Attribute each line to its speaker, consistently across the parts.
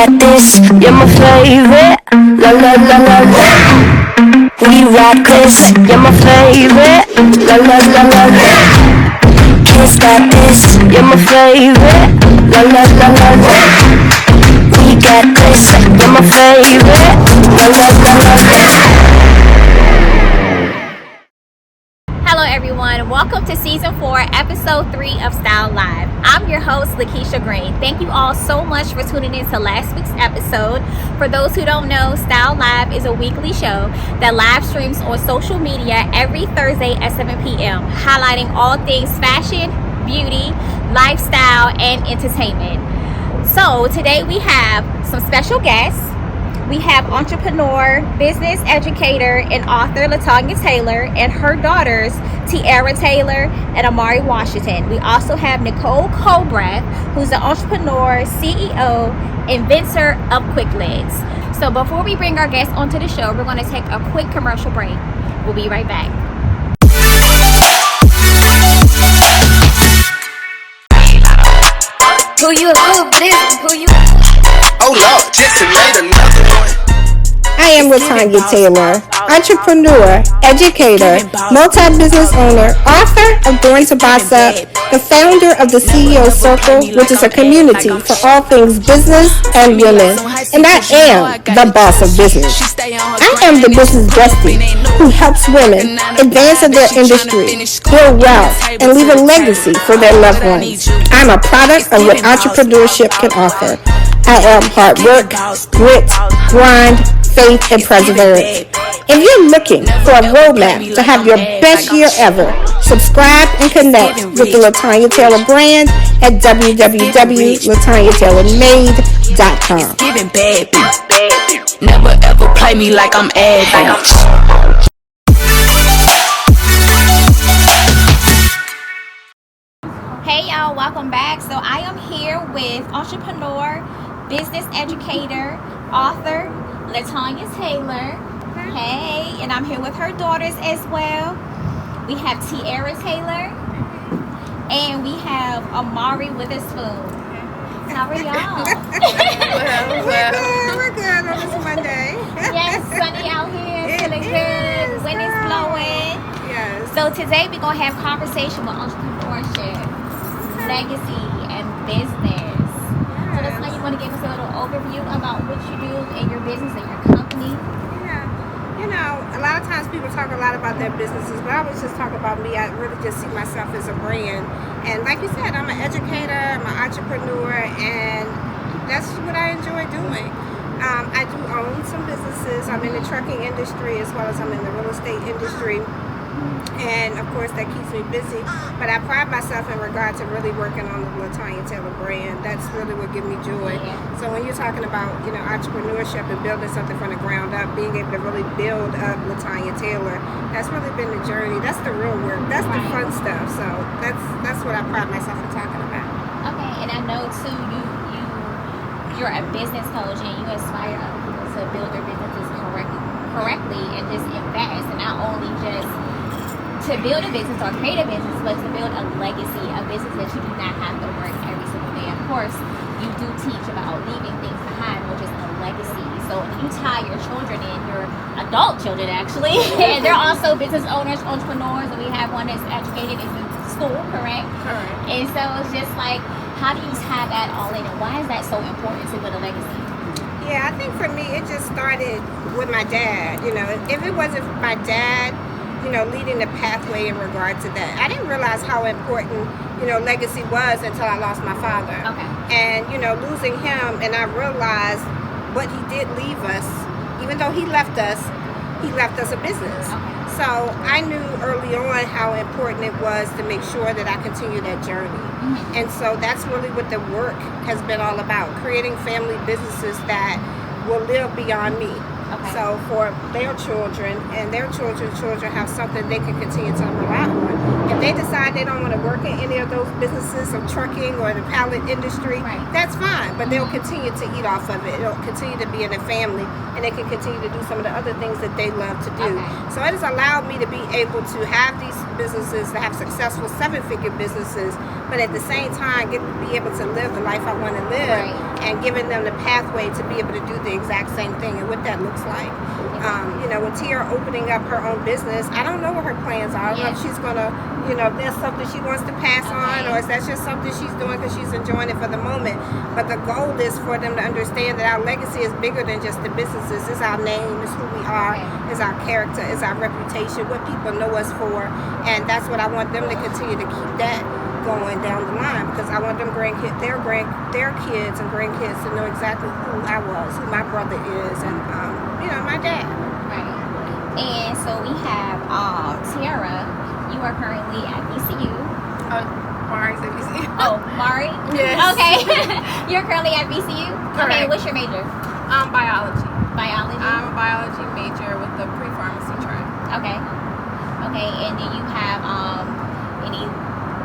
Speaker 1: got this, you're my favorite. La la la la la. We rock this, you're my favorite. La la la la la. Kids got this, you're my favorite. La la la la la. We got this, you're my favorite. La la la la la.
Speaker 2: Hello everyone, welcome to season 4, episode 3 of Style Live. I'm your host, Lakisha Greene. Thank you all so much for tuning in to last week's episode. For those who don't know, Style Live is a weekly show that live streams on social media every Thursday at 7 p.m., highlighting all things fashion, beauty, lifestyle, and entertainment. So today we have some special guests. We have entrepreneur, business educator, and author Latonya Taylor and her daughters, Tiara Taylor and Amari Washington. We also have Nicole Culbreth, who's the entrepreneur, CEO, inventor of QuikLid. So before we bring our guests onto the show, we're going to take a quick commercial break. We'll be right back.
Speaker 3: Who you
Speaker 4: Oh Lord, just made another one.
Speaker 5: I am Latonya Taylor, entrepreneur, educator, multi-business owner, author of Born to Boss Up, the founder of the CEO Circle, which is a community for all things business and women, and I am the boss of business. I am the business bestie who helps women advance in their industry, build wealth, and leave a legacy for their loved ones. I'm a product of what entrepreneurship can offer. I am hard work, grit, grind, faith, and perseverance. If you're looking for a roadmap to have your best year ever, subscribe and connect with the Latonya Taylor brand at www.latonyataylormade.com.
Speaker 3: giving bad bitch. Never ever play me like I'm average.
Speaker 2: Hey y'all, welcome back. So I am here with entrepreneur, business educator, author Latonya Taylor. Hey, and I'm here with her daughters as well. We have Tiara Taylor and we have Amari Witherspoon. How are y'all?
Speaker 5: We're good on this Monday.
Speaker 2: Yes, sunny out here, feeling good. Wind is blowing.
Speaker 5: Yes.
Speaker 2: So today we're gonna have conversation with entrepreneurship, legacy, and business. So that's why you want to give us a little overview about what you do in your business and your company.
Speaker 5: Yeah. You know, a lot of times people talk a lot about their businesses, but I always just talk about me. I really just see myself as a brand. And like you said, I'm an educator, I'm an entrepreneur, and that's what I enjoy doing. I do own some businesses. I'm in the trucking industry as well as I'm in the real estate industry. And of course that keeps me busy, but I pride myself in regard to really working on the Latonya Taylor brand. That's really what gives me joy. So when you're talking about, you know, entrepreneurship and building something from the ground up, being able to really build up Latonya Taylor, that's really been the journey. That's the real work. That's the fun stuff. So that's what I pride myself in talking about.
Speaker 2: Okay, and I know too you're a business coach and you inspire other people to build their businesses correctly and just invest, and not only just to build a business or create a business, but to build a legacy, a business that you do not have to work every single day. Of course, you do teach about leaving things behind, which is a legacy. So if you tie your children in, your adult children actually, and they're also business owners, entrepreneurs, and we have one that's educated in school, correct?
Speaker 5: Correct.
Speaker 2: And so it's just like, how do you tie that all in, and why is that so important to build a legacy?
Speaker 5: Yeah, I think for me, it just started with my dad. You know, if it wasn't for my dad, you know, leading the pathway in regard to that, I didn't realize how important, you know, legacy was until I lost my father.
Speaker 2: Okay.
Speaker 5: And, you know, losing him, and I realized what he did leave us. Even though he left us a business.
Speaker 2: Okay.
Speaker 5: So I knew early on how important it was to make sure that I continue that journey.
Speaker 2: Mm-hmm.
Speaker 5: And so that's really what the work has been all about, creating family businesses that will live beyond me.
Speaker 2: Okay.
Speaker 5: So for their children and their children's children have something they can continue to rely on. If they decide they don't want to work in any of those businesses of trucking or the pallet industry,
Speaker 2: Right.
Speaker 5: that's fine. But they'll continue to eat off of it. It'll continue to be in the family. and they can continue to do some of the other things that they love to do.
Speaker 2: Okay.
Speaker 5: So it has allowed me to be able to have these businesses, to have successful 7-figure businesses, but at the same time be able to live the life I want to live,
Speaker 2: Right.
Speaker 5: and giving them the pathway to be able to do the exact same thing and what that looks like. With Tia opening up her own business, I don't know what her plans are. I don't know if she's gonna, if that's something she wants to pass on, or is that just something she's doing because she's enjoying it for the moment. But the goal is for them to understand that our legacy is bigger than just the businesses. It's our name, it's who we are, it's our character, it's our reputation, what people know us for, and that's what I want them to continue to keep that going down the line, because I want them their kids and grandkids to know exactly who I was, who my brother is, and my dad.
Speaker 2: Right. And so we have Tiara. You are currently at VCU.
Speaker 6: Mari's at VCU.
Speaker 2: Oh, Mari?
Speaker 6: Yes.
Speaker 2: Okay. You're currently at VCU?
Speaker 6: Correct.
Speaker 2: Okay, what's your major?
Speaker 6: Biology.
Speaker 2: Biology?
Speaker 6: I'm a biology major with a pre-pharmacy track.
Speaker 2: Okay. Okay, and do you have any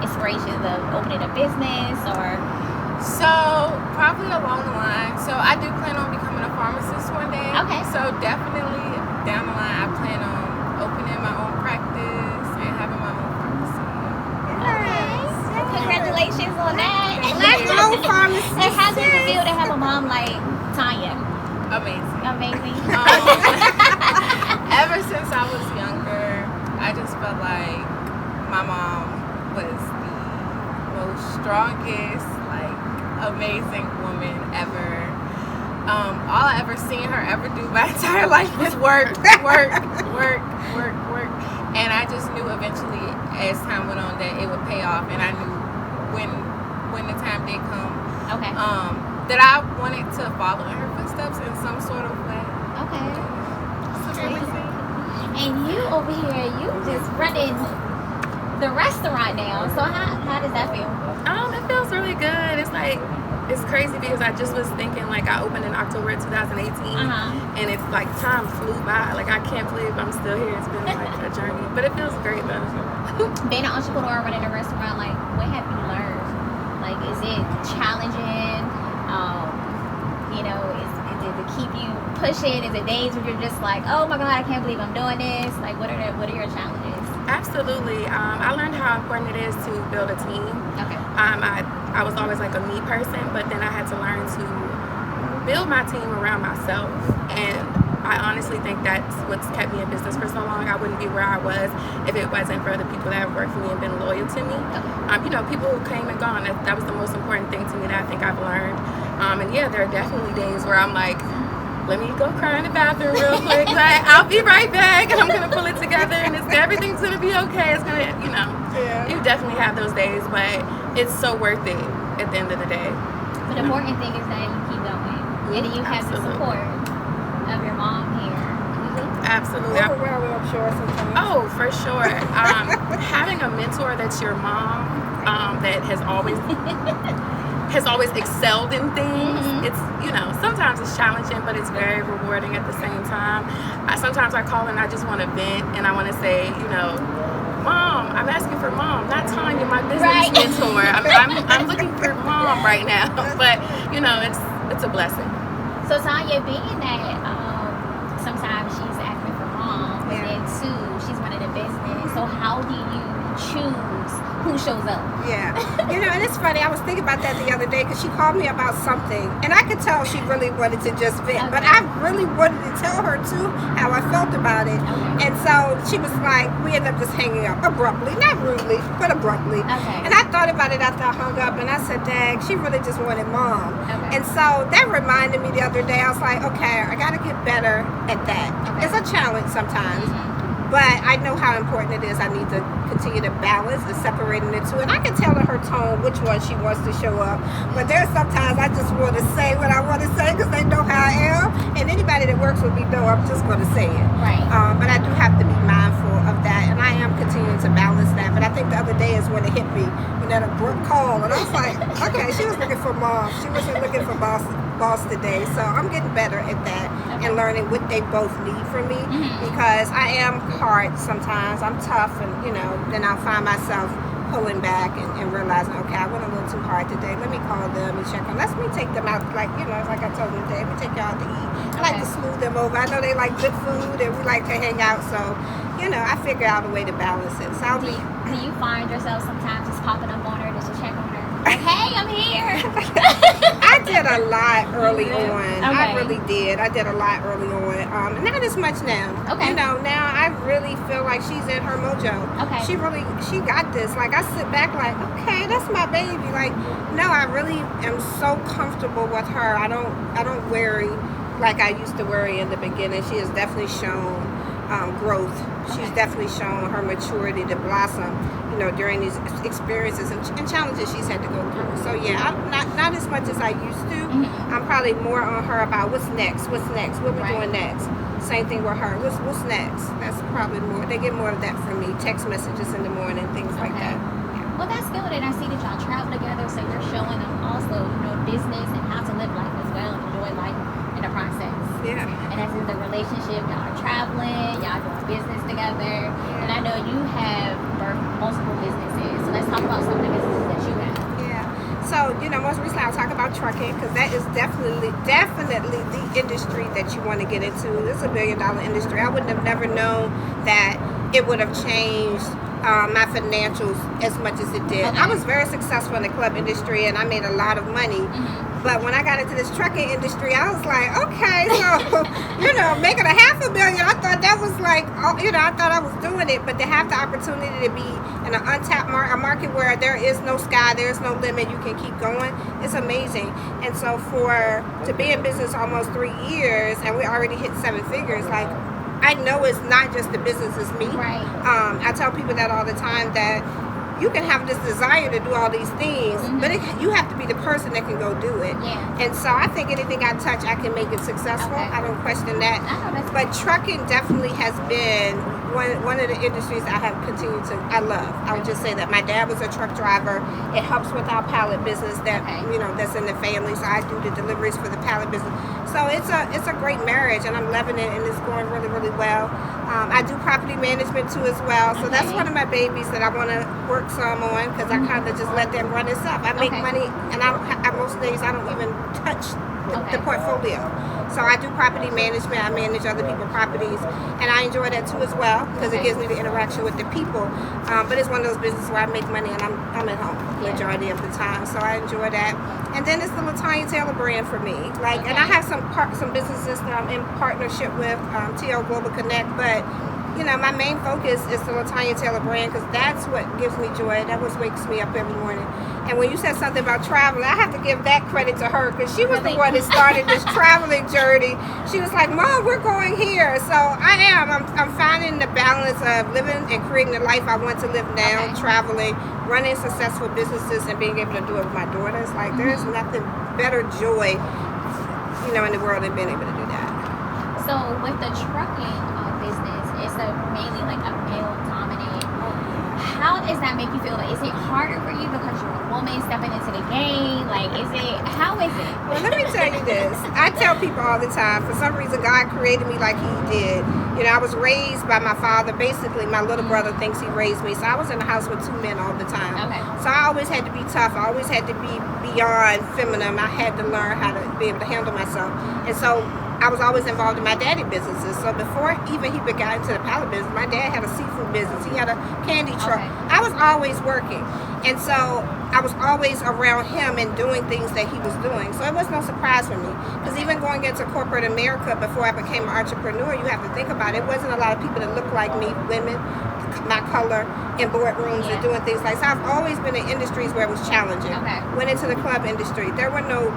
Speaker 2: inspirations of opening a business or?
Speaker 6: So, probably along the line. So, I do plan on becoming a pharmacist one day.
Speaker 2: Okay.
Speaker 6: So, definitely down the line, I plan on opening my own practice and having my own pharmacy.
Speaker 2: Alright. Congratulations on that.
Speaker 5: Let's go, pharmacist.
Speaker 2: And how does it feel to have a mom like Tanya?
Speaker 6: Amazing.
Speaker 2: Amazing.
Speaker 6: Ever since I was younger, I just felt like my mom was the most strongest, amazing woman ever. All I ever seen her ever do my entire life was work. And I just knew eventually, as time went on, that it would pay off. And I knew when the time did come, that I wanted to follow in her footsteps in some sort of way.
Speaker 2: Okay. And you over here, you just running the restaurant now. So how does that feel?
Speaker 7: It feels really good. It's crazy because I just was thinking, I opened in October 2018, and it's time flew by. I can't believe I'm still here. It's been a journey, but it feels great though.
Speaker 2: Being an entrepreneur, running a restaurant, what have you learned? Is it challenging? Is it to keep you pushing? Is it days where you're just oh my God, I can't believe I'm doing this? What are your challenges?
Speaker 7: Absolutely. I learned how important it is to build a team.
Speaker 2: Okay.
Speaker 7: I was always a me person, but then I had to learn to build my team around myself. And I honestly think that's what's kept me in business for so long. I wouldn't be where I was if it wasn't for the people that have worked for me and been loyal to me. People who came and gone, that was the most important thing to me that I think I've learned. And yeah, there are definitely days where I'm let me go cry in the bathroom real quick. I'll be right back, and I'm going to pull it together, and everything's going to be okay. It's going to, you definitely have those days, but it's so worth it at the end of the day.
Speaker 2: But the important thing is that you keep going. And you have the support of your mom here.
Speaker 7: Absolutely.
Speaker 5: Overwhelming, I'm sure, sometimes.
Speaker 7: Oh, for sure. Having a mentor that's your mom, that has always excelled in things. It's, sometimes it's challenging, but it's very rewarding at the same time. Sometimes I call and I just want to vent, and I want to say, Mom, I'm asking for Mom, not Tanya, my business mentor. I'm looking for Mom right now. But, it's a blessing.
Speaker 2: So Tanya, being that sometimes she's asking for Mom, and then too, she's running a business. So how do you choose who shows up?
Speaker 5: Yeah. And it's funny, I was thinking about that the other day because she called me about something, and I could tell she really wanted to just vent, but I really wanted to tell her too how I felt about it. And so she was we ended up just hanging up abruptly, not rudely, but abruptly. And I thought about it after I hung up, and I said, dang, she really just wanted Mom. And so that reminded me the other day, I was okay, I gotta get better at that. It's a challenge sometimes. But I know how important it is. I need to continue to balance and separating the two. And I can tell in her tone which one she wants to show up. But there's sometimes I just want to say what I want to say because they know how I am. And anybody that works with me know I'm just going to say it.
Speaker 2: Right.
Speaker 5: But I do have to be mindful of that. And I am continuing to balance that. But I think the other day is when it hit me, when that abrupt call. And I was okay, she was looking for Mom. She wasn't looking for boss today. So I'm getting better at that and learning what they both need from me, because I am hard sometimes. I'm tough, and then I'll find myself pulling back and realizing, okay, I went a little too hard today. Let me call them and check on. Let me take them out, like, you know, like I told them today, we take y'all out to eat. I like to smooth them over. I know they like good food and we like to hang out, so, you know, I figure out a way to balance it. So
Speaker 2: do you find yourself sometimes just popping up on her just to check on her? Like, hey, I'm here.
Speaker 5: I did a lot early on.
Speaker 2: Okay.
Speaker 5: I really did. I did a lot early on. Not as much now.
Speaker 2: Okay.
Speaker 5: You know, now I really feel like she's in her mojo.
Speaker 2: Okay.
Speaker 5: She got this. Like, I sit back like, okay, that's my baby. Like, no, I really am so comfortable with her. I don't worry like I used to worry in the beginning. She has definitely shown growth. She's definitely shown her maturity to blossom, you know, during these experiences and challenges she's had to go through. So yeah, I'm not as much as I used to. I'm probably more on her about what's next, what we doing next. Same thing with her. What's next? That's probably more. They get more of that from me. Text messages in the morning, things like that. Yeah.
Speaker 2: Well, that's good. And I see that y'all travel together, so you're showing them also, you know, business and how to live life as well, and enjoy life in the process.
Speaker 5: Yeah.
Speaker 2: And as in the relationship, y'all are traveling, y'all doing business together. And I know you have birthed multiple businesses. So let's talk about some of the businesses that you have.
Speaker 5: Yeah. So, you know, most recently I'll talk about trucking, because that is definitely the industry that you want to get into. It's a $1 billion industry. I would have never known that it would have changed my financials as much as it did. I was very successful in the club industry and I made a lot of money. But when I got into this trucking industry, I was like, okay, so, you know, making $500 million, I thought that was like, you know, I thought I was doing it. But to have the opportunity to be in an untapped market where there is no sky, there is no limit, you can keep going, it's amazing. And so to be in business almost 3 years and we already hit 7 figures, like, I know it's not just the business, it's me.
Speaker 2: Right.
Speaker 5: I tell people that all the time, that you can have this desire to do all these things, but you have to be the person that can go do it.
Speaker 2: Yeah.
Speaker 5: And so I think anything I touch, I can make it successful.
Speaker 2: Okay.
Speaker 5: I don't question that. But trucking definitely has been one of the industries I have continued to, I love. I would just say that my dad was a truck driver. It helps with our pallet business that, you know, that's in the family. So I do the deliveries for the pallet business. So it's a great marriage, and I'm loving it, and it's going really, really well. I do property management too as well. So that's one of my babies that I want to work some on, because I kind of just let them run itself. I make money, and most days I don't even touch the portfolio. So I do property management. I manage other people's properties, and I enjoy that too as well, because it gives me the interaction with the people. But it's one of those businesses where I make money and I'm at home the majority of the time. So I enjoy that. And then it's the Latonya Taylor brand for me. Like, and I have some businesses that I'm in partnership with, TL Global Connect, but you know, my main focus is the Latonya Taylor brand, because that's what gives me joy. That what wakes me up every morning. And when you said something about traveling, I have to give that credit to her, because she was the one that started this traveling journey. She was like, Mom, we're going here. So I'm finding the balance of living and creating the life I want to live now, traveling, running successful businesses, and being able to do it with my daughters. Like, there's nothing better joy, you know, in the world than being able to do that.
Speaker 2: So with the trucking business, it's mainly like a male dominated. How does that make you feel? Like, is it harder for you because you're a woman stepping into the game? Like, how is it?
Speaker 5: Well, let me tell you this. I tell people all the time, for some reason God created me like he did. You know, I was raised by my father. Basically, my little brother thinks he raised me. So I was in the house with 2 men all the time.
Speaker 2: Okay.
Speaker 5: So I always had to be tough. I always had to be beyond feminine. I had to learn how to be able to handle myself. And so I was always involved in my daddy businesses. So before even he got into the pallet business, my dad had a seafood business. He had a candy truck. I was always working. And so I was always around him and doing things that he was doing. So it was no surprise for me. Because even going into corporate America before I became an entrepreneur, you have to think about it. It wasn't a lot of people that looked like me, women, my color, in boardrooms and doing things like that. So I've always been in industries where it was challenging. Went into the club industry. There were no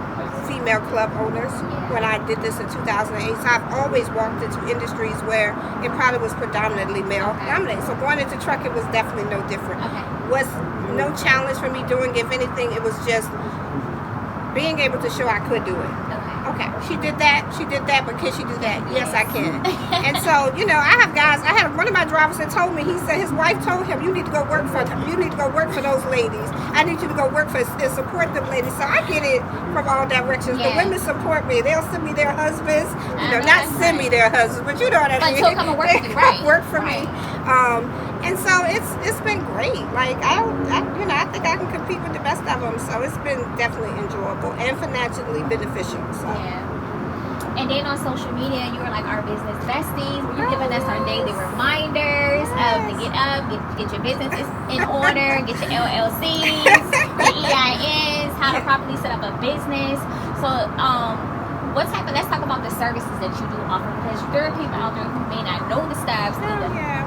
Speaker 5: female club owners when I did this in 2008. So I've always walked into industries where it probably was predominantly male dominated. So going into trucking was definitely no different. Was no challenge for me doing. If anything, it was just being able to show I could do it. Okay, she did that, but can she do that? Yes, I can. And so, you know, I have guys, I had one of my drivers that told me, he said his wife told him, you need to go work for them. You need to go work for those ladies. I need you to go work for and support them ladies. So I get it from all directions. The women support me. They'll send me their husbands, you know, not send me their husbands, but you know what I mean.
Speaker 2: But come and work with you, right?
Speaker 5: Work for me. And And so it's been great. Like I think I can compete with the best of them. So it's been definitely enjoyable and financially beneficial. So.
Speaker 2: Yeah. And then on social media, you were like our business besties. You're giving us our daily reminders to get up, get your businesses in order, get your LLCs, your EINs, how to properly set up a business. So, let's talk about the services that you do offer, because there are people out there who may not know the steps,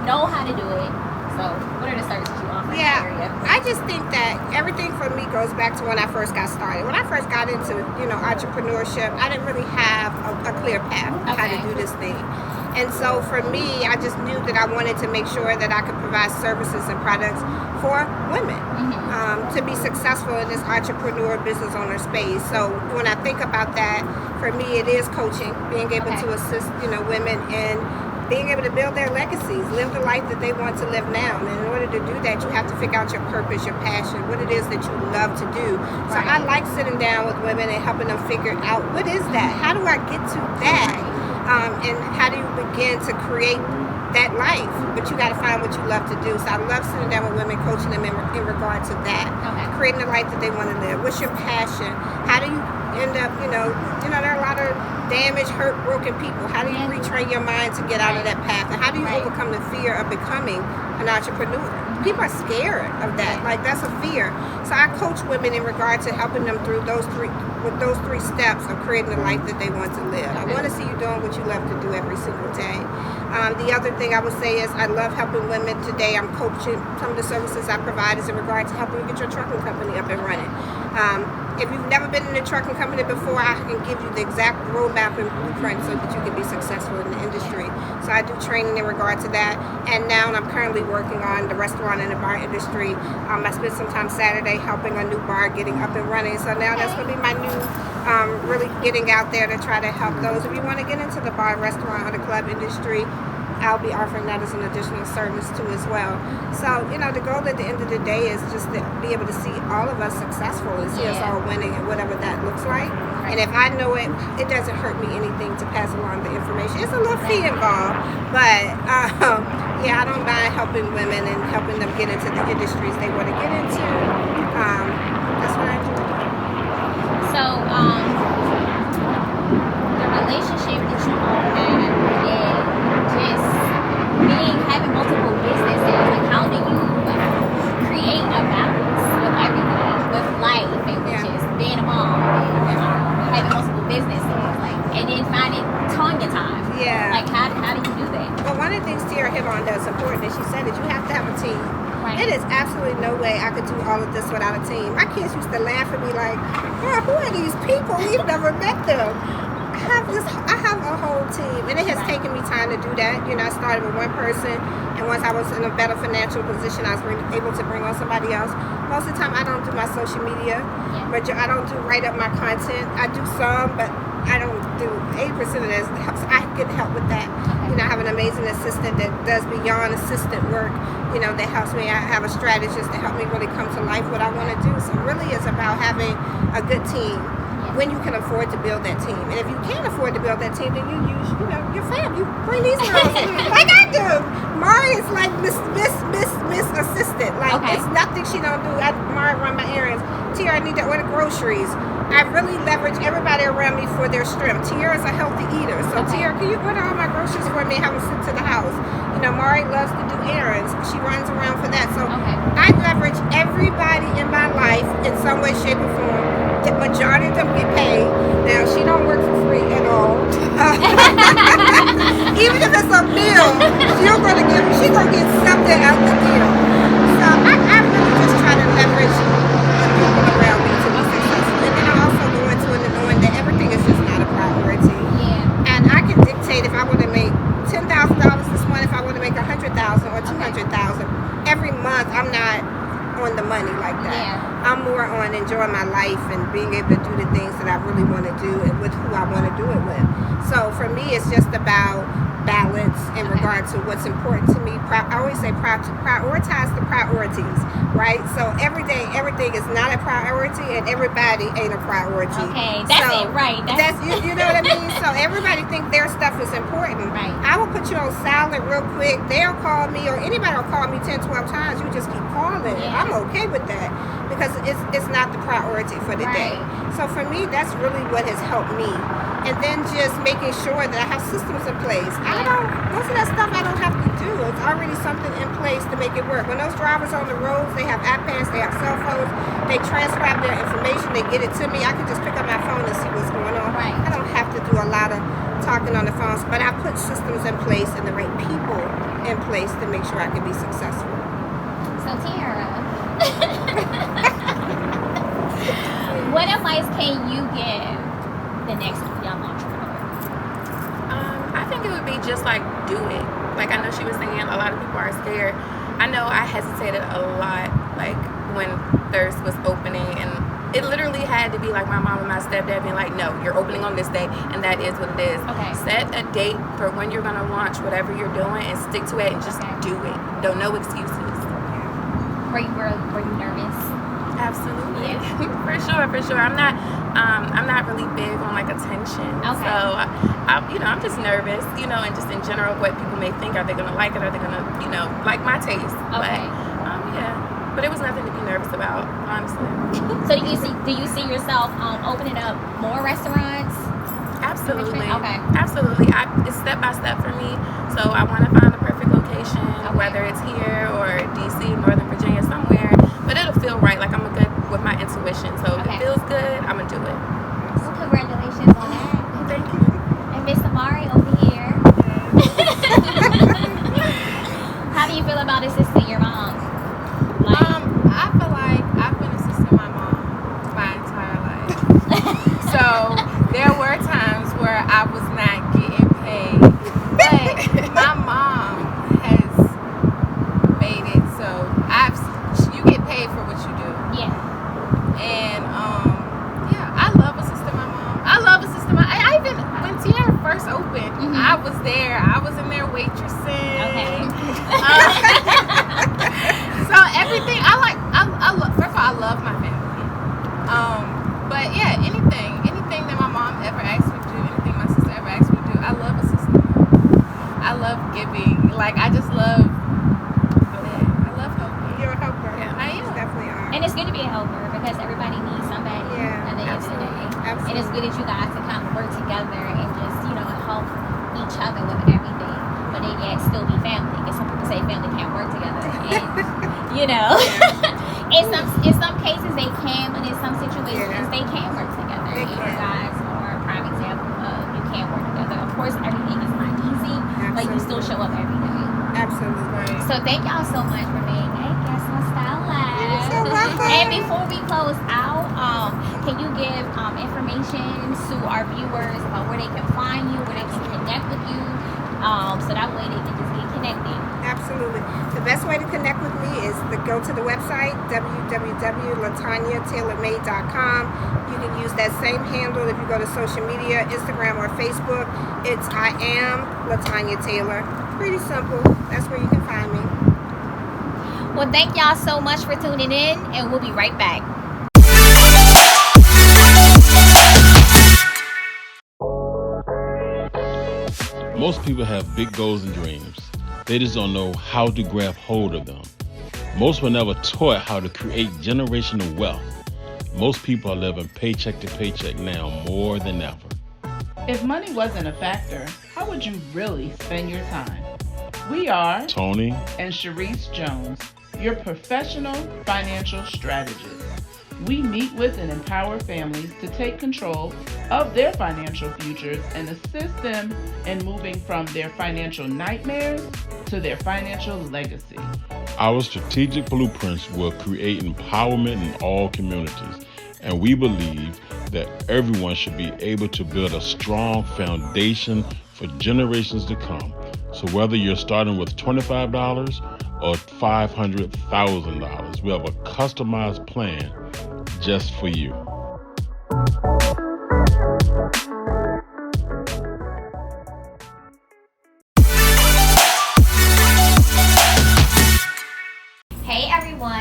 Speaker 2: know how to do it. So, what are the services you offer in that area?
Speaker 5: I just think that everything for me goes back to when I first got started. When I first got into, entrepreneurship, I didn't really have a clear path of how to do this thing. And so for me, I just knew that I wanted to make sure that I could provide services and products for women to be successful in this entrepreneur business owner space. So when I think about that, for me, it is coaching, being able to assist, women in being able to build their legacies, live the life that they want to live now. And in order to do that, you have to figure out your purpose, your passion, what it is that you love to do. So I like sitting down with women and helping them figure out, what is that? How do I get to that? And how do you begin to create that life? But you got to find what you love to do. So I love sitting down with women, coaching them in regard to that. Creating the life that they want to live. What's your passion? How do you end up, there are a lot of damaged, hurt, broken people. How do you retrain your mind to get out of that path? And how do you overcome the fear of becoming an entrepreneur? People are scared of that. Like, that's a fear. So I coach women in regard to helping them through those three steps of creating the life that they want to live. I want to see you doing what you love to do every single day. The other thing I would say is I love helping women. Today I'm coaching. Some of the services I provide is in regard to helping you get your trucking company up and running. If you've never been in a trucking company before, I can give you the exact roadmap and blueprint so that you can be successful in the industry. So I do training in regard to that. And now I'm currently working on the restaurant and the bar industry. I spent some time Saturday helping a new bar getting up and running. So now that's going to be my new, really getting out there to try to help those. If you want to get into the bar, restaurant, or the club industry, I'll be offering that as an additional service too as well. So, the goal at the end of the day is just to be able to see all of us successful and see us all winning and whatever that looks like. And if I know it, it doesn't hurt me anything to pass along the information. It's a little fee involved, but I don't mind helping women and helping them get into the industries they want to get into. That's what I do.
Speaker 2: So, the relationship that you all have, just having multiple businesses, like how do you create a balance with everything, with life, and with just being a mom and having multiple businesses, and then finding Tanya time? Like how do you do that?
Speaker 5: Well, one of the things Tierra hit on that's important is she said that you have to have a team. It is absolutely no way I could do all of this without a team. My kids used to laugh at me like, "Girl, who are these people? We've never met them." I have a whole team, and it has taken me time to do that. I started with one person, and once I was in a better financial position, I was able to bring on somebody else. Most of the time, I don't do my social media, but I don't do write up my content. I do some, but I don't do 80% of this. I get help with that. I have an amazing assistant that does beyond assistant work, that helps me. I have a strategist to help me really come to life what I want to do. So really it's about having a good team when you can afford to build that team. And if you can't afford to build that team, then you use, your fam. You bring these girls like I do. Mari is like Miss Assistant. Like, it's nothing she don't do. Mari run my errands. Tierra, I need to order groceries. I really leverage everybody around me for their strength. Tierra's a healthy eater. So Tierra, can you order all my groceries for me and have them sent to the house? Mari loves to do errands. She runs around for that. So I leverage everybody in my life in some way, shape, or form. The majority of them get paid. Now, she don't work for free at all. Even if it's a meal, she's gonna get something out the deal. So I really just try to leverage the people around me to be successful. And then I also go into it knowing that everything is just not a priority. And I can dictate if I want to make $10,000 this month, if I want to make $100,000 or $200,000 every month. I'm not on the money like that. I'm more on enjoying my life and being able to do the things that I really want to do and with who I want to do it with. So for me, it's just about balance in regard to what's important to me. I always say prioritize the priorities, right? So every day, everything is not a priority, and everybody ain't a priority.
Speaker 2: Okay, that's it, right?
Speaker 5: That's you know what I mean? So everybody think their stuff is important.
Speaker 2: Right.
Speaker 5: I will put you on silent real quick. They'll call me, or anybody will call me 10, 12 times. You just keep calling.
Speaker 2: Yeah.
Speaker 5: I'm okay with that because it's not the priority for the day. So for me, that's really what has helped me. And then just making sure that I have systems in place. Most of that stuff I don't have to do. It's already something in place to make it work. When those drivers on the roads, they have iPads, they have cell phones, they transcribe their information, they get it to me. I can just pick up my phone and see what's going on.
Speaker 2: Right.
Speaker 5: I don't have to do a lot of talking on the phones, but I put systems in place and the right people in place to make sure I can be successful.
Speaker 2: So Tiara, what advice can you give the next young entrepreneur?
Speaker 7: I think it would be just like do it. Like I know she was saying, a lot of people are scared. I know I hesitated a lot, like when Thirst was opening, and it literally had to be like my mom and my stepdad being like, no, you're opening on this day, and that is what it is.
Speaker 2: Okay.
Speaker 7: Set a date for when you're gonna launch whatever you're doing, and stick to it, and just do it. Don't no excuses.
Speaker 2: Were you nervous?
Speaker 7: Absolutely.
Speaker 2: Yeah.
Speaker 7: for sure. I'm not really big on like attention.
Speaker 2: Okay.
Speaker 7: So I'm just nervous, and just in general what people may think. Are they gonna like it? Are they gonna, like my taste?
Speaker 2: Okay.
Speaker 7: But it was nothing to be nervous about, honestly.
Speaker 2: So do you see yourself opening up more restaurants?
Speaker 7: Absolutely.
Speaker 2: Okay.
Speaker 7: Absolutely. It's step by step for me. So I want to find the perfect location, whether it's here or DC, Northern Virginia, somewhere. But it'll feel right. Like I'm good with my intuition. So if it feels good, I'm gonna do it.
Speaker 2: Well, congratulations on that.
Speaker 7: Thank you.
Speaker 2: And Miss Amari over here. How do you feel about assisting your mom?
Speaker 6: I feel like I've been assisting my mom my entire life. So there were times where I was not getting paid, but my mom has made it so you get paid for what you do.
Speaker 2: Yeah.
Speaker 6: And I love assisting my mom. I love assisting I even when Tiara first opened, I was there. I was in there waitressing.
Speaker 2: Okay.
Speaker 6: So everything I love. First of all, I love my family. But yeah, anything that my mom ever asked me to do, anything my sister ever asked me to do, I love assisting them. I love giving. Like I just love. I love helping.
Speaker 5: You're a helper.
Speaker 6: Yeah, I am.
Speaker 5: You definitely are.
Speaker 2: And it's good to be a helper because everybody needs somebody at the end of the day.
Speaker 5: Absolutely.
Speaker 2: And it's good that you guys can kind of work together and just, help each other with everything, but then yet still be family. Because some people say family can't work together. And, in some cases they can, but in some situations they can work together. And you guys are a prime example of you can work together. Of course, everything is not easy, but you still show up every day.
Speaker 5: Absolutely.
Speaker 2: So thank y'all so much for being a guest on Style Live.
Speaker 5: You're so welcome.
Speaker 2: And before we close out, can you give information to our viewers about where they can find you, where they can connect with you, so that way they can just get connected?
Speaker 5: Absolutely. The best way to connect with me is to go to the website, www.latonyataylormade.com. You can use that same handle if you go to social media, Instagram or Facebook. It's I am Latonya Taylor. Pretty simple. That's where you can find me.
Speaker 2: Well, thank y'all so much for tuning in, and we'll be right back.
Speaker 8: Most people have big goals and dreams. They just don't know how to grab hold of them. Most were never taught how to create generational wealth. Most people are living paycheck to paycheck now more than ever.
Speaker 9: If money wasn't a factor, how would you really spend your time? We are
Speaker 8: Tony
Speaker 9: and Sharice Jones, your professional financial strategists. We meet with and empower families to take control of their financial futures and assist them in moving from their financial nightmares to their financial legacy.
Speaker 8: Our strategic blueprints will create empowerment in all communities, and we believe that everyone should be able to build a strong foundation for generations to come. So whether you're starting with $25 or $500,000, we have a customized plan just for you.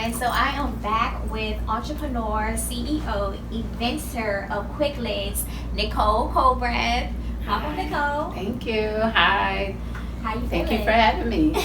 Speaker 2: everyone. So I am back with Entrepreneur, CEO, Inventor of QuikLid, Nicole Culbreth. Welcome, Nicole.
Speaker 10: Thank you. Hi.
Speaker 2: How you feeling?
Speaker 10: Thank you for having me.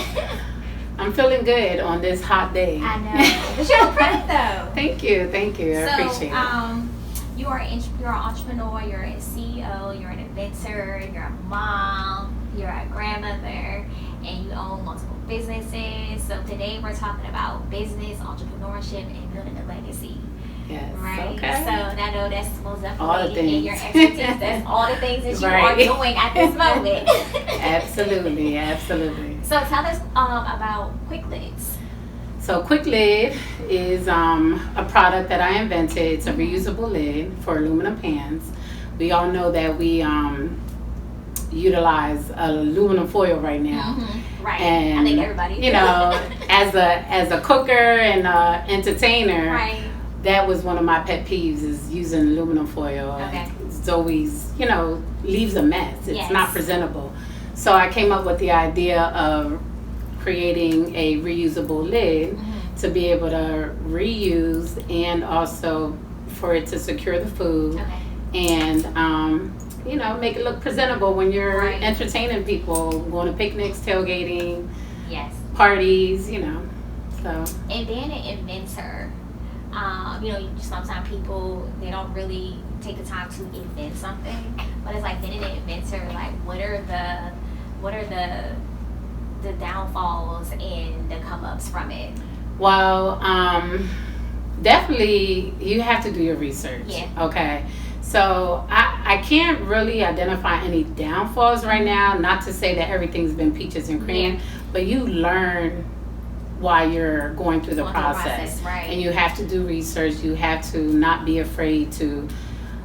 Speaker 10: I'm feeling good on this hot day.
Speaker 2: I know. But you look pretty though.
Speaker 10: Thank you. I appreciate it.
Speaker 2: You're an entrepreneur, you're a CEO, you're an inventor, you're a mom, you're a grandmother, and you own multiple businesses. So today we're talking about business, entrepreneurship, and building a legacy.
Speaker 10: Yes.
Speaker 2: Right.
Speaker 10: Okay.
Speaker 2: So I know that's most
Speaker 10: all the
Speaker 2: definitely
Speaker 10: things.
Speaker 2: in your expertise. That's all the things that you are doing at this moment.
Speaker 10: Absolutely.
Speaker 2: So tell us about QuikLid.
Speaker 10: So QuikLid is a product that I invented. It's a reusable lid for aluminum pans. We all know that we utilize aluminum foil right now.
Speaker 2: Mm-hmm. Right.
Speaker 10: And
Speaker 2: I think everybody.
Speaker 10: You know, as a cooker and entertainer.
Speaker 2: Right.
Speaker 10: That was one of my pet peeves, is using aluminum foil.
Speaker 2: Okay.
Speaker 10: It's always, leaves a mess. It's
Speaker 2: Yes.
Speaker 10: not presentable. So I came up with the idea of creating a reusable lid to be able to reuse, and also for it to secure the food.
Speaker 2: Okay.
Speaker 10: And, make it look presentable when you're
Speaker 2: Right.
Speaker 10: entertaining people, going to picnics, tailgating,
Speaker 2: Yes.
Speaker 10: parties, so.
Speaker 2: And being an inventor, sometimes people, they don't really take the time to invent something, but it's like being an inventor, like what are the downfalls and the come-ups from it?
Speaker 10: Well, definitely you have to do your research.
Speaker 2: Yeah.
Speaker 10: Okay. So I can't really identify any downfalls right now, not to say that everything's been peaches and cream, but you learn while you're going through the process.
Speaker 2: Right.
Speaker 10: And you have to do research. You have to not be afraid to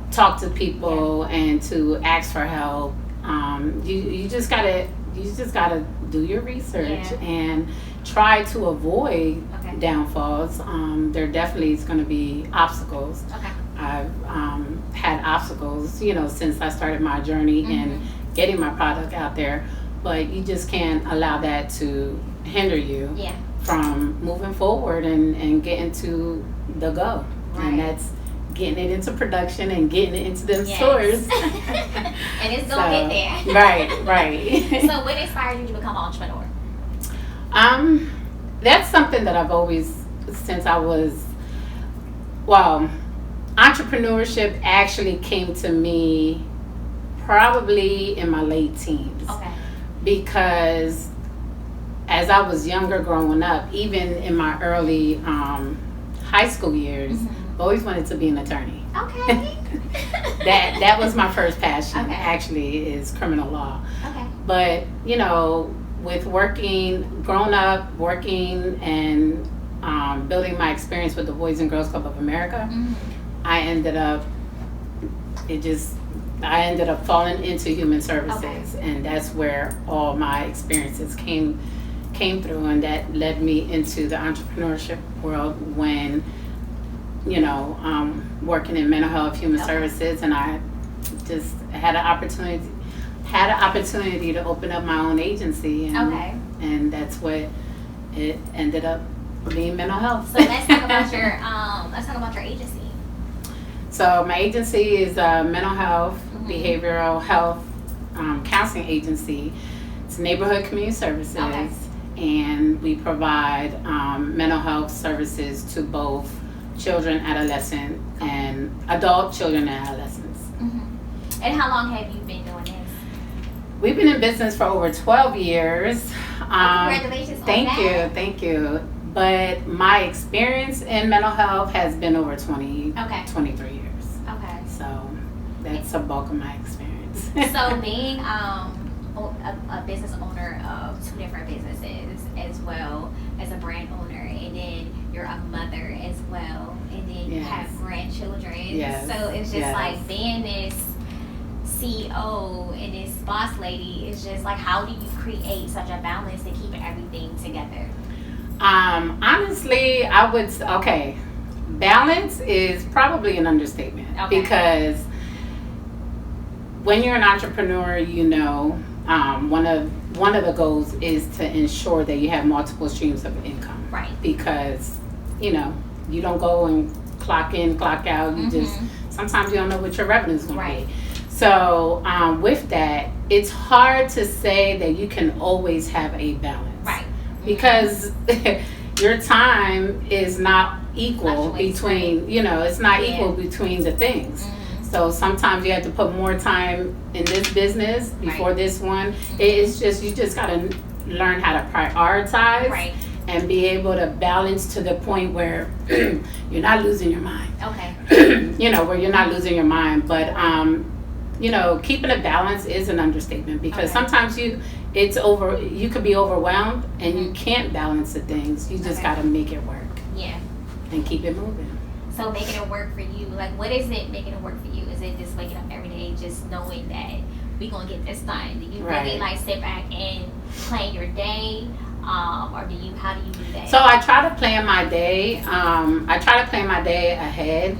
Speaker 10: talk to people and to ask for help. You just gotta do your research and try to avoid downfalls. There definitely is going to be obstacles.
Speaker 2: Okay.
Speaker 10: I've had obstacles, since I started my journey in getting my product out there, but you just can't allow that to hinder you from moving forward and getting to the go.
Speaker 2: Right.
Speaker 10: And that's getting it into production and getting it into them stores.
Speaker 2: And it's gonna get there.
Speaker 10: Right.
Speaker 2: So what inspired you to become an entrepreneur?
Speaker 10: That's something that I've always, since I was, entrepreneurship actually came to me probably in my late teens.
Speaker 2: Okay.
Speaker 10: Because as I was younger growing up, even in my early high school years, I always wanted to be an attorney.
Speaker 2: Okay.
Speaker 10: That was my first passion,
Speaker 2: Okay.
Speaker 10: actually, is criminal law.
Speaker 2: Okay.
Speaker 10: But, with growing up, working, and building my experience with the Boys and Girls Club of America, I ended up falling into human services, and that's where all my experiences came through, and that led me into the entrepreneurship world when, working in mental health, human services, and I just had an opportunity to open up my own agency, and that's what it ended up being, mental health.
Speaker 2: So let's talk about your agency.
Speaker 10: So my agency is a mental health, behavioral health counseling agency. It's neighborhood community services, and we provide mental health services to both children, adolescent, and adult children and adolescents.
Speaker 2: And how long have you been doing this?
Speaker 10: We've been in business for over 12 years.
Speaker 2: Congratulations on that.
Speaker 10: Thank you. But my experience in mental health has been over 23 years.
Speaker 2: Okay.
Speaker 10: So that's a bulk of my experience.
Speaker 2: So being a business owner of two different businesses, as well as a brand owner, and then you're a mother as well, and then you have grandchildren.
Speaker 10: Yes.
Speaker 2: So it's just like being this CEO and this boss lady is just like, how do you create such a balance to keep everything together?
Speaker 10: Honestly, I would, balance is probably an understatement, because when you're an entrepreneur, one of the goals is to ensure that you have multiple streams of income.
Speaker 2: Right.
Speaker 10: Because you know, you don't go and clock in, clock out. You just, sometimes you don't know what your revenue is going to be. So with that, it's hard to say that you can always have a balance. Right. Because your time is not equal between, you know, it's not equal between the things. So sometimes you have to put more time in this business before this one. It's just, you just got to learn how to prioritize and be able to balance to the point where you're not losing your mind. Okay. You know, where you're not losing your mind. But, you know, keeping a balance is an understatement because sometimes you could be overwhelmed and you can't balance the things. You just got to make it work. Yeah. And keep it moving.
Speaker 2: So making it work for you, like what is it making it work for you? Is it just waking up every day just knowing that we gonna get this done? Do you really like sit back and plan your day? Or how do you do that?
Speaker 10: So I try to plan my day. I try to plan my day ahead,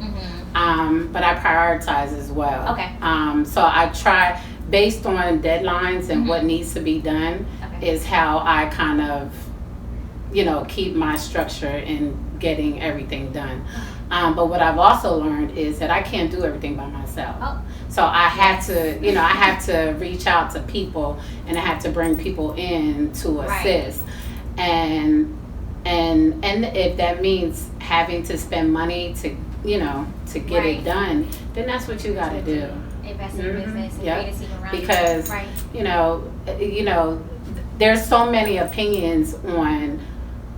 Speaker 10: but I prioritize as well. Okay. So I try, based on deadlines and what needs to be done, is how I kind of, you know, keep my structure in getting everything done. But what I've also learned is that I can't do everything by myself. So I have to, you know, I have to reach out to people and I have to bring people in to assist. And if that means having to spend money to, you know, to get it done, then that's what you got to do.
Speaker 2: Invest in your business and create a team around you.
Speaker 10: Because, you know, there's so many opinions on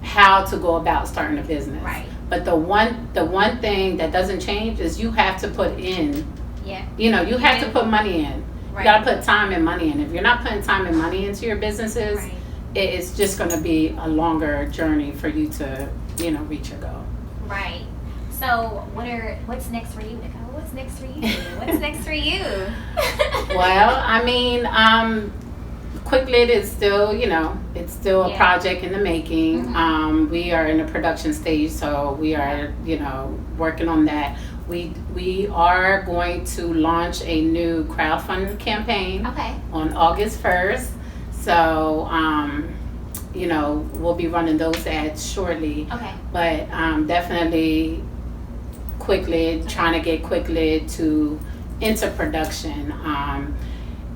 Speaker 10: how to go about starting a business. Right. But the one thing that doesn't change is you have to put in. Yeah. You know, you have to put money in. Right. You got to put time and money in. If you're not putting time and money into your businesses, it's just going to be a longer journey for you to, you know, reach your goal.
Speaker 2: Right. So what's next for you, Nicole? What's next for you? What's next for you?
Speaker 10: Well, I mean, QuikLid is still, you know, it's still a project in the making. We are in the production stage, so we are, you know, working on that. We are going to launch a new crowdfunding campaign on August 1st. So, you know, we'll be running those ads shortly. Okay. But definitely QuikLid, trying to get QuikLid into production.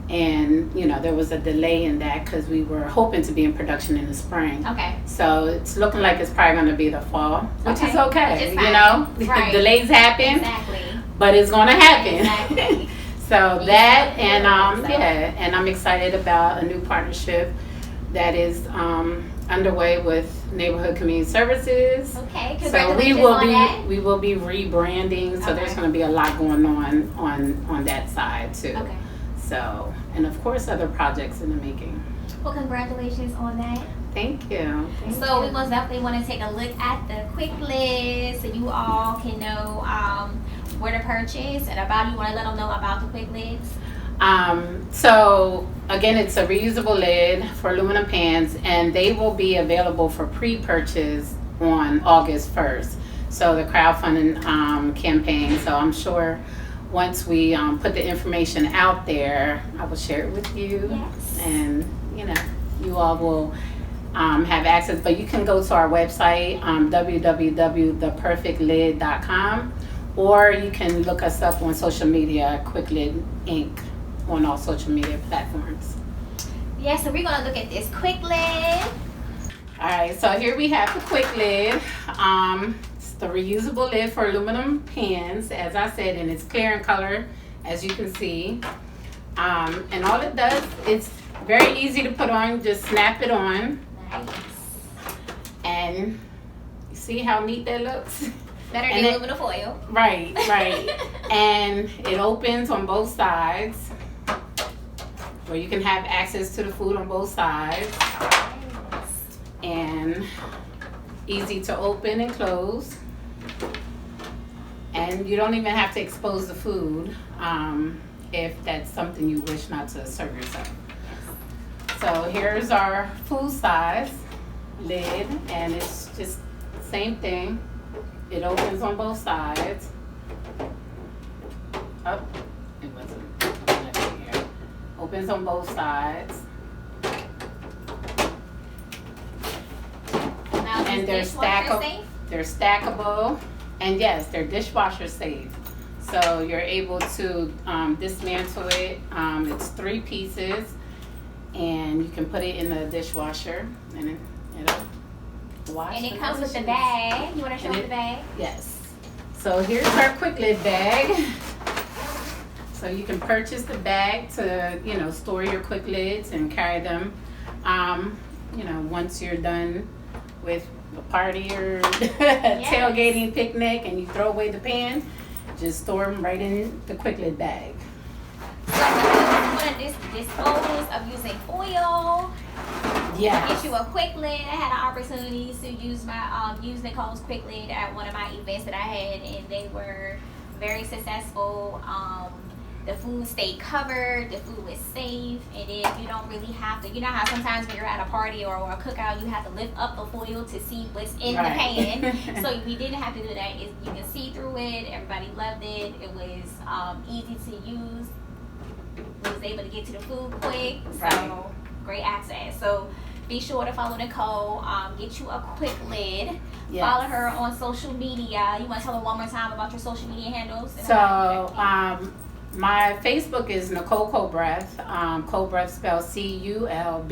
Speaker 10: And, you know, there was a delay in that because we were hoping to be in production in the spring. Okay. So it's looking like it's probably going to be the fall, which is okay. You know, delays happen. Exactly. But it's going to happen. Exactly. So that, and and I'm excited about a new partnership that is underway with Neighborhood Community Services. Okay, congratulations on that. We will be rebranding, so there's going to be a lot going on that side too. Okay. So, and of course other projects in the making.
Speaker 2: Well, congratulations on that.
Speaker 10: Thank you.
Speaker 2: So we most definitely want to take a look at the QuikLid so you all can know where to purchase and about. You want to let them know about the QuikLids?
Speaker 10: So again, it's a reusable lid for aluminum pans, and they will be available for pre-purchase on August 1st. So the crowdfunding campaign. So I'm sure once we put the information out there, I will share it with you. Yes. And you know, you all will have access. But you can go to our website, www.theperfectlid.com, or you can look us up on social media, QuikLid Inc. on all social media platforms.
Speaker 2: Yeah, so we're gonna look at this QuikLid.
Speaker 10: All right, so here we have the QuikLid. It's the reusable lid for aluminum pans, as I said, and it's clear in color, as you can see. And all it does, it's very easy to put on. Just snap it on. Nice. And you see how neat that looks?
Speaker 2: Better than aluminum foil.
Speaker 10: Right. And it opens on both sides, where you can have access to the food on both sides. Nice. And easy to open and close. And you don't even have to expose the food if that's something you wish not to serve yourself. So here's our full size lid, and it's just the same thing. It opens on both sides. Oh, it wasn't here. Opens on both sides.
Speaker 2: Now,
Speaker 10: and they're stackable. They're stackable, and yes, they're dishwasher safe. So you're able to dismantle it. It's 3 pieces, and you can put it in the dishwasher, and it'll wash.
Speaker 2: And it comes with the bag. You want to show the bag?
Speaker 10: Yes. So here's our QuikLid bag. So you can purchase the bag to, store your QuikLids and carry them. Once you're done with a party or tailgating picnic and you throw away the pan, just store them right in the QuikLid bag.
Speaker 2: So you want to dispose of using foil.
Speaker 10: Yeah.
Speaker 2: Get you a QuikLid. I had an opportunity to use use Nicole's QuikLid at one of my events that I had, and they were very successful. The food stayed covered, the food was safe, and then you don't really have to, you know how sometimes when you're at a party or a cookout, you have to lift up the foil to see what's in the pan. So we didn't have to do that. You can see through it. Everybody loved it. It was easy to use. We was able to get to the food quick. So great access. So be sure to follow Nicole. Get you a QuikLid. Yes. Follow her on social media. You want to tell her one more time about your social media handles?
Speaker 10: So my Facebook is Nicole Culbreth. Culbreth spelled CULBRETH.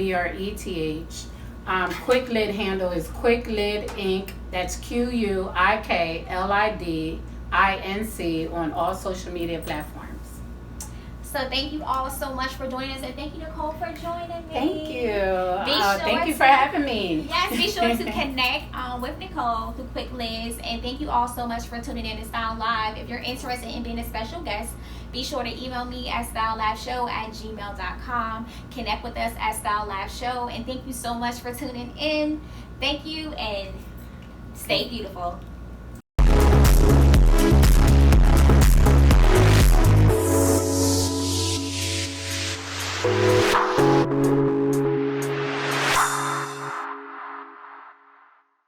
Speaker 10: QuikLid handle is QuikLid Inc. That's QuikLidinc on all social media platforms.
Speaker 2: So thank you all so much for joining us, and thank you, Nicole, for joining me.
Speaker 10: Thank you. Thank you for having me.
Speaker 2: Yes, be sure to connect with Nicole through QuikLids, and thank you all so much for tuning in to Style Live. If you're interested in being a special guest, be sure to email me at styleliveshow@gmail.com. Connect with us at Style Live Show, and thank you so much for tuning in. Thank you, and stay beautiful.